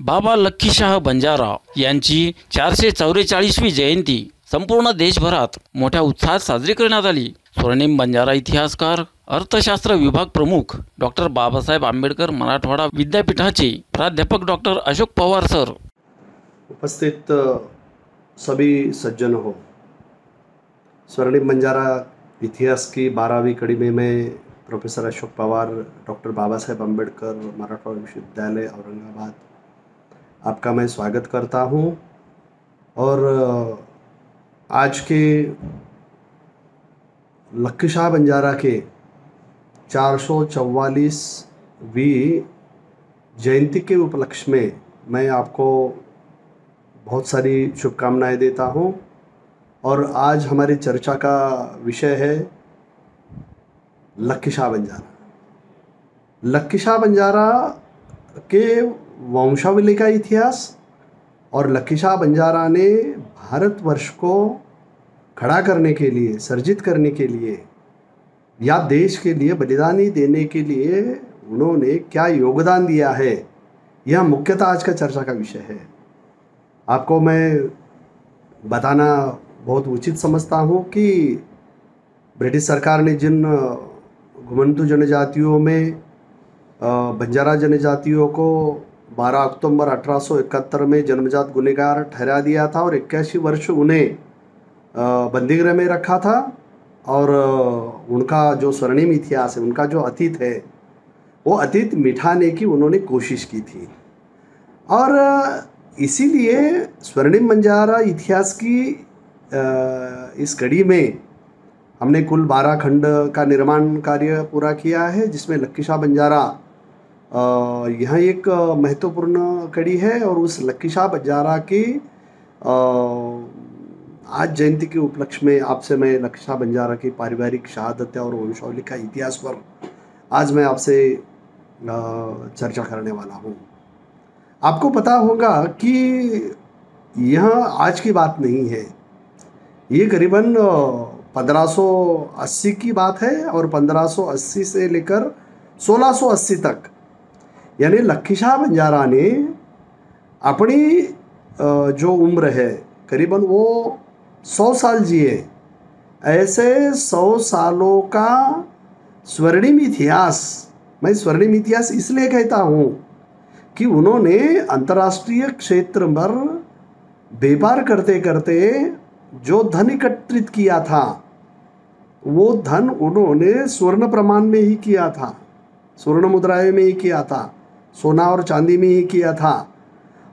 बाबा लक्कीशाह बंजारा यांची 444वी जयंती संपूर्ण देशभरात मोठ्या उत्साहात साजरी करण्यात आली। स्वर्णिम बंजारा इतिहासकार, अर्थशास्त्र विभाग प्रमुख डॉक्टर बाबासाहेब आंबेडकर मराठवाडा विद्यापीठाचे प्राध्यापक डॉक्टर अशोक पवार सर, उपस्थित सभी सज्जन हो, स्वर्णिम बंजारा इतिहास की 12वीं कड़ी में मैं प्रोफेसर अशोक पवार, डॉक्टर बाबा साहेब आंबेडकर मराठवाड़ा विश्वविद्यालय औरंगाबाद, आपका मैं स्वागत करता हूं। और आज के लक्कीशाह बंजारा के 444वीं जयंती के उपलक्ष्य में मैं आपको बहुत सारी शुभकामनाएं देता हूं। और आज हमारी चर्चा का विषय है लक्कीशाह बंजारा। लक्कीशाह बंजारा के वंशावली का इतिहास और लक्कीशाह बंजारा ने भारतवर्ष को खड़ा करने के लिए, सर्जित करने के लिए या देश के लिए बलिदानी देने के लिए उन्होंने क्या योगदान दिया है, यह मुख्यतः आज का चर्चा का विषय है। आपको मैं बताना बहुत उचित समझता हूँ कि ब्रिटिश सरकार ने जिन घुमंतु जनजातियों में बंजारा जनजातियों को 12 अक्टूबर 1871 में जन्मजात गुनहगार ठहरा दिया था और 81 वर्ष उन्हें बंदीगृह में रखा था। और उनका जो स्वर्णिम इतिहास है, उनका जो अतीत है, वो अतीत मिटाने की उन्होंने कोशिश की थी। और इसीलिए स्वर्णिम बंजारा इतिहास की इस कड़ी में हमने कुल 12 खंड का निर्माण कार्य पूरा किया है, जिसमें लक्कीशाह बंजारा यह एक महत्वपूर्ण कड़ी है। और उस लक्कीशाह बंजारा की आज जयंती के उपलक्ष्य में आपसे मैं लक्कीशाह बंजारा की पारिवारिक शहादत और वंशावली का इतिहास पर आज मैं आपसे चर्चा करने वाला हूँ। आपको पता होगा कि यह आज की बात नहीं है, ये करीबन 1580 की बात है। और 1580 से लेकर 1680 तक, यानी लक्कीशाह बंजारा ने अपनी जो उम्र है करीबन वो 100 साल जिए। ऐसे 100 सालों का स्वर्णिम इतिहास, मैं स्वर्णिम इतिहास इसलिए कहता हूँ कि उन्होंने अंतर्राष्ट्रीय क्षेत्र पर व्यापार करते करते जो धन एकत्रित किया था, वो धन उन्होंने स्वर्ण प्रमाण में ही किया था, स्वर्ण मुद्राएं में ही किया था, सोना और चांदी में ही किया था।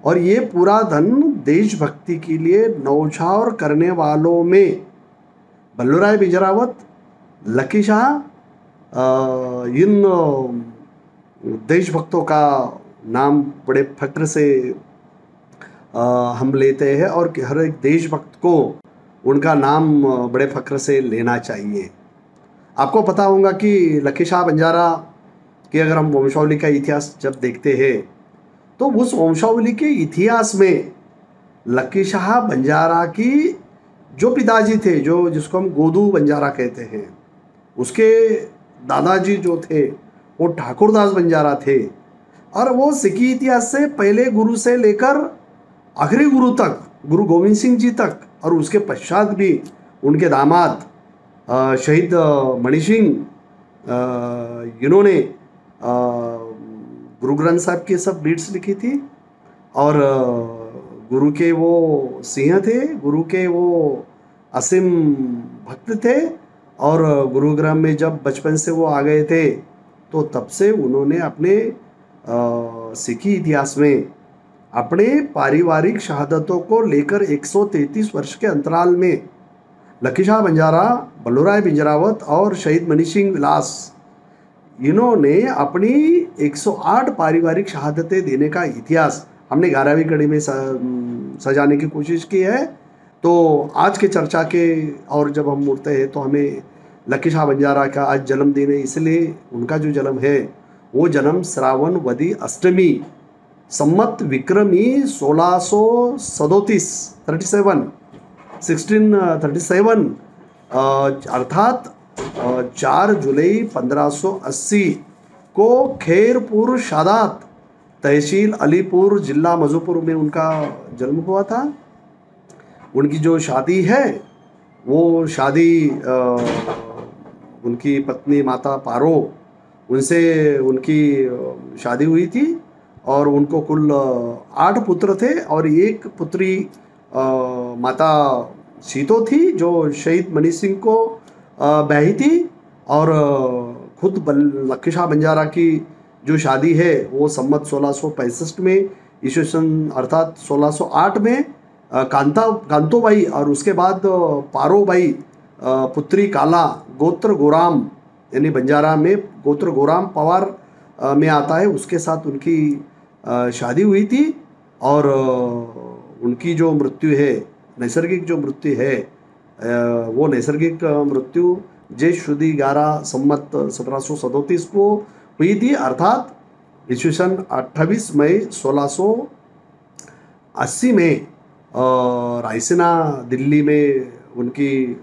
और ये पूरा धन देशभक्ति के लिए न्यौछावर करने वालों में बल्लूराय बिजरावत, लक्कीशाह, इन देशभक्तों का नाम बड़े फक्र से हम लेते हैं। और हर एक देशभक्त को उनका नाम बड़े फक्र से लेना चाहिए। आपको पता होगा कि लक्कीशाह बंजारा कि अगर हम वंशावली का इतिहास जब देखते हैं तो उस वंशावली के इतिहास में लक्कीशाह बंजारा की जो पिताजी थे, जो जिसको हम गोदू बंजारा कहते हैं, उसके दादाजी जो थे वो ठाकुरदास बंजारा थे। और वो सिखी इतिहास से पहले गुरु से लेकर आखिरी गुरु तक, गुरु गोविंद सिंह जी तक, और उसके पश्चात भी उनके दामाद शहीद मणि सिंह, इन्होंने गुरु ग्रंथ साहब की सब बीट्स लिखी थी। और गुरु के वो सिंह थे, गुरु के वो असीम भक्त थे। और गुरुग्राम में जब बचपन से वो आ गए थे तो तब से उन्होंने अपने सिखी इतिहास में अपने पारिवारिक शहादतों को लेकर 133 वर्ष के अंतराल में लक्कीशाह बंजारा, बल्लूराय बिजरावत और शहीद मणि सिंह विलास, इन्होंने अपनी 108 पारिवारिक शहादतें देने का इतिहास हमने 11वीं कड़ी में सजाने की कोशिश की है। तो आज के चर्चा के और जब हम मुड़ते हैं तो हमें लक्कीशाह बंजारा का आज जन्मदिन है, इसलिए उनका जो जन्म है वो जन्म श्रावण वदी अष्टमी सम्मत विक्रमी 1637 अर्थात 4 जुलाई 1580 को खैरपुर शादात तहसील अलीपुर, जिला मजफ्फरपुर में उनका जन्म हुआ था। उनकी जो शादी है वो शादी उनकी पत्नी माता पारो उनसे उनकी शादी हुई थी और उनको कुल 8 पुत्र थे और एक पुत्री माता सीतो थी जो शहीद मनी सिंह को ब्याही थी। और खुद लक्की शाह बंजारा की जो शादी है वो सम्मत 1665 में ईस्वीसन अर्थात 1608 में कांतोबाई और उसके बाद पारोबाई पुत्री काला गोत्र गोराम यानी बंजारा में गोत्र गोराम पवार में आता है, उसके साथ उनकी शादी हुई थी। और उनकी जो मृत्यु है, नैसर्गिक जो मृत्यु है, वो नैसर्गिक मृत्यु ज्येष्ठ शुदी 11 सम्मत 1737 को हुई थी, अर्थात ईस्वीसन 28 मई 1680 में रायसीना दिल्ली में उनकी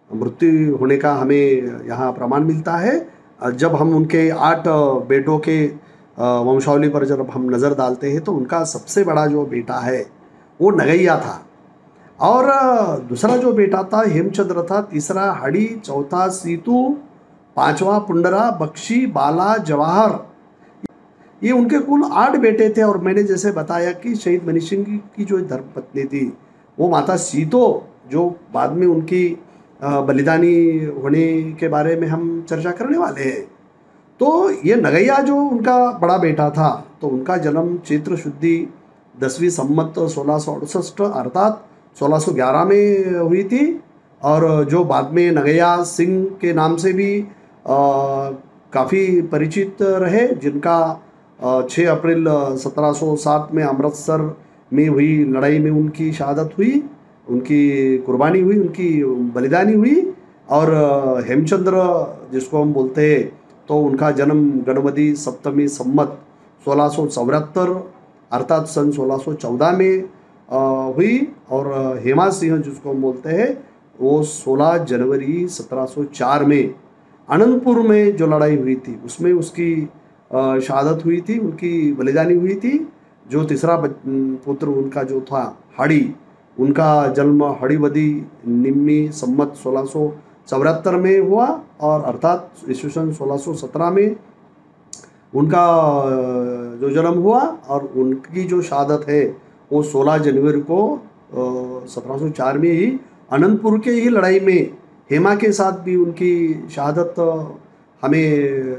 मृत्यु होने का हमें यहाँ प्रमाण मिलता है। जब हम उनके 8 बेटों के वंशावली पर जब हम नज़र डालते हैं तो उनका सबसे बड़ा जो बेटा है वो नगैया था और दूसरा जो बेटा था हेमचंद्र था, तीसरा हड़ी, चौथा सीतू, पांचवा पुंडरा, बख्शी, बाला, जवाहर। ये उनके कुल 8 बेटे थे। और मैंने जैसे बताया कि शहीद मनी सिंह की जो धर्मपत्नी थी वो माता सीतो, जो बाद में उनकी बलिदानी होने के बारे में हम चर्चा करने वाले हैं। तो ये नगैया जो उनका बड़ा बेटा था, तो उनका जन्म चैत्र शुद्धि 10वीं सम्मत 1668 अर्थात 1611 में हुई थी। और जो बाद में नगैया सिंह के नाम से भी काफ़ी परिचित रहे, जिनका 6 अप्रैल 1707 में अमृतसर में हुई लड़ाई में उनकी शहादत हुई, उनकी कुर्बानी हुई, उनकी बलिदानी हुई। और हेमचंद्र जिसको हम बोलते हैं, तो उनका जन्म गणवती सप्तमी सम्मत 1674 अर्थात सन 1614 में हुई। और हेमा सिंह जिसको हम बोलते हैं वो 16 जनवरी 1704 में अनंतपुर में जो लड़ाई हुई थी उसमें उसकी शहादत हुई थी, उनकी बलिदानी हुई थी। जो तीसरा पुत्र उनका जो था हड़ी, उनका जन्म हड़ीवदी निम्मी सम्मत 1674 में हुआ और अर्थात ईस्वीसन 1617 में उनका जो जन्म हुआ। और उनकी जो शहादत है वो 16 जनवरी को 1704 में ही अनंतपुर के ही लड़ाई में हेमा के साथ भी उनकी शहादत हमें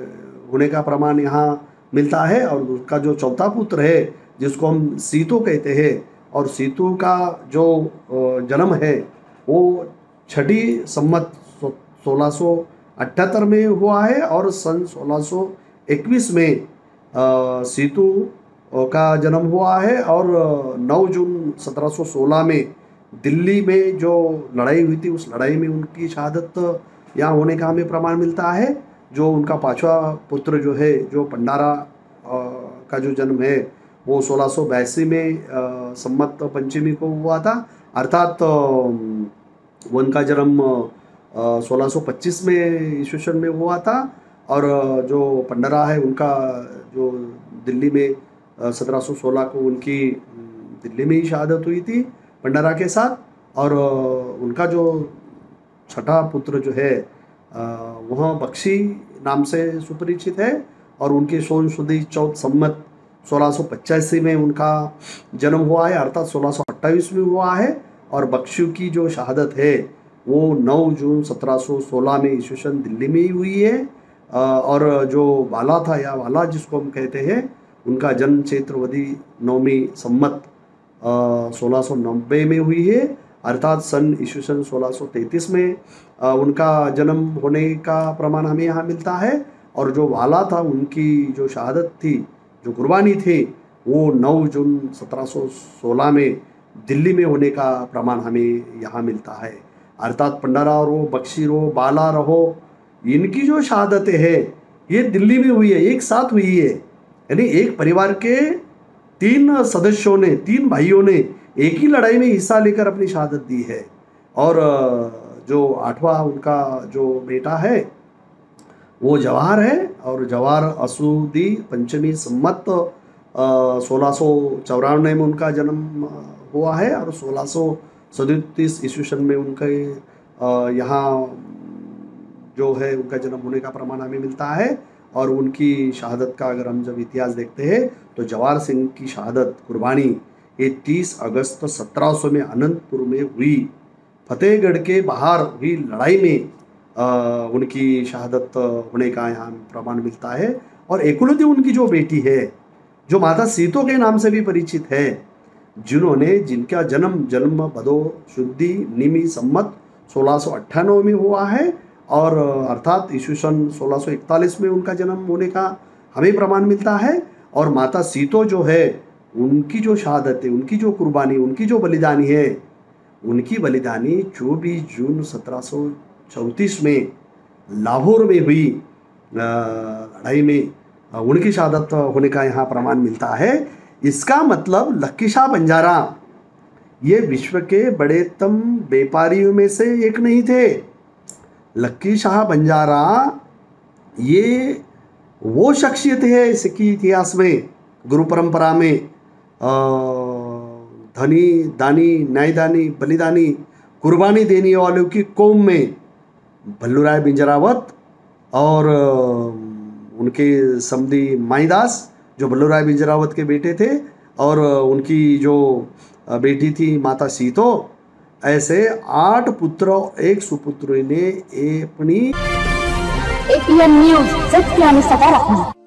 होने का प्रमाण यहाँ मिलता है। और उसका जो चौथा पुत्र है जिसको हम सीतो कहते हैं, और सीतू का जो जन्म है वो 6 सम्मत 1678 में हुआ है। और सन 1621 में सीतू का जन्म हुआ है। और 9 जून 1716 में दिल्ली में जो लड़ाई हुई थी उस लड़ाई में उनकी शहादत यहाँ होने का हमें प्रमाण मिलता है। जो उनका 5वां पुत्र जो है, जो पंडारा का जो जन्म है वो 1682 में सम्मत पंचमी को हुआ था, अर्थात उनका जन्म 1625 में ईस्वीसन में हुआ था। और जो पंडरा है उनका जो दिल्ली में 1716 को उनकी दिल्ली में ही शहादत हुई थी पंडरा के साथ। और उनका जो 6ठा पुत्र जो है वह बख्शी नाम से सुपरिचित है। और उनके सोन सुदी 14 सम्मत 1685 में उनका जन्म हुआ है, अर्थात 1628 में हुआ है। और बख्शी की जो शहादत है वो 9 जून 1716 में ईस्वीसन दिल्ली में ही हुई है। और जो बाला था या वाला जिसको हम कहते हैं, उनका जन्म चैत्रवदी 9वीं सम्मत 1690 में हुई है, अर्थात सन ईस्वीसन 1633 में उनका जन्म होने का प्रमाण हमें यहाँ मिलता है। और जो वाला था उनकी जो शहादत थी, जो कुर्बानी थी, वो 9 जून 1716 में दिल्ली में होने का प्रमाण हमें यहाँ मिलता है। अर्थात पंडारा रहो, बख्शी रहो, बाला रहो, इनकी जो शहादतें हैं ये दिल्ली में हुई है, एक साथ हुई है। यानी एक परिवार के 3 सदस्यों ने, 3 भाइयों ने एक ही लड़ाई में हिस्सा लेकर अपनी शहादत दी है। और जो 8वां उनका जो बेटा है वो जवाहर है। और जवाहर असुदी पंचमी संमत 1694 में उनका जन्म हुआ है और 1637 ईस्वी सन में उनके यहाँ जो है उनका जन्म होने का प्रमाण हमें मिलता है। और उनकी शहादत का अगर हम जब इतिहास देखते हैं तो जवाहर सिंह की शहादत कुर्बानी ये 30 अगस्त 1700 में अनंतपुर में हुई, फतेहगढ़ के बाहर हुई लड़ाई में उनकी शहादत होने का यहाँ प्रमाण मिलता है। और एकलौती उनकी जो बेटी है जो माता सीतो के नाम से भी परिचित है, जिनका जन्म भदो शुद्धि निमि संमत 1698 में हुआ है और अर्थात ईस्वी सन 1641 में उनका जन्म होने का हमें प्रमाण मिलता है। और माता सीतो जो है उनकी जो शहादत है, उनकी जो कुर्बानी, उनकी जो बलिदानी है, उनकी बलिदानी 24 जून 1734 में लाहौर में हुई लड़ाई में उनकी शहादत होने का यहाँ प्रमाण मिलता है। इसका मतलब लक्की शाह बंजारा ये विश्व के बड़ेतम व्यापारियों में से एक नहीं थे। लक्की शाह बंजारा ये वो शख्सियत है सिक्की इतिहास में, गुरु परंपरा में धनी दानी न्यायदानी बलिदानी कुर्बानी देने वालों की कौम में भल्लूराय बिंजरावत और उनके समधी माईदास जो भल्लूराय बिंजरावत के बेटे थे और उनकी जो बेटी थी माता सीतो, ऐसे 8 पुत्र और 1 सुपुत्री ने अपनी APN न्यूज़ सत्य आणि सकारात्मक।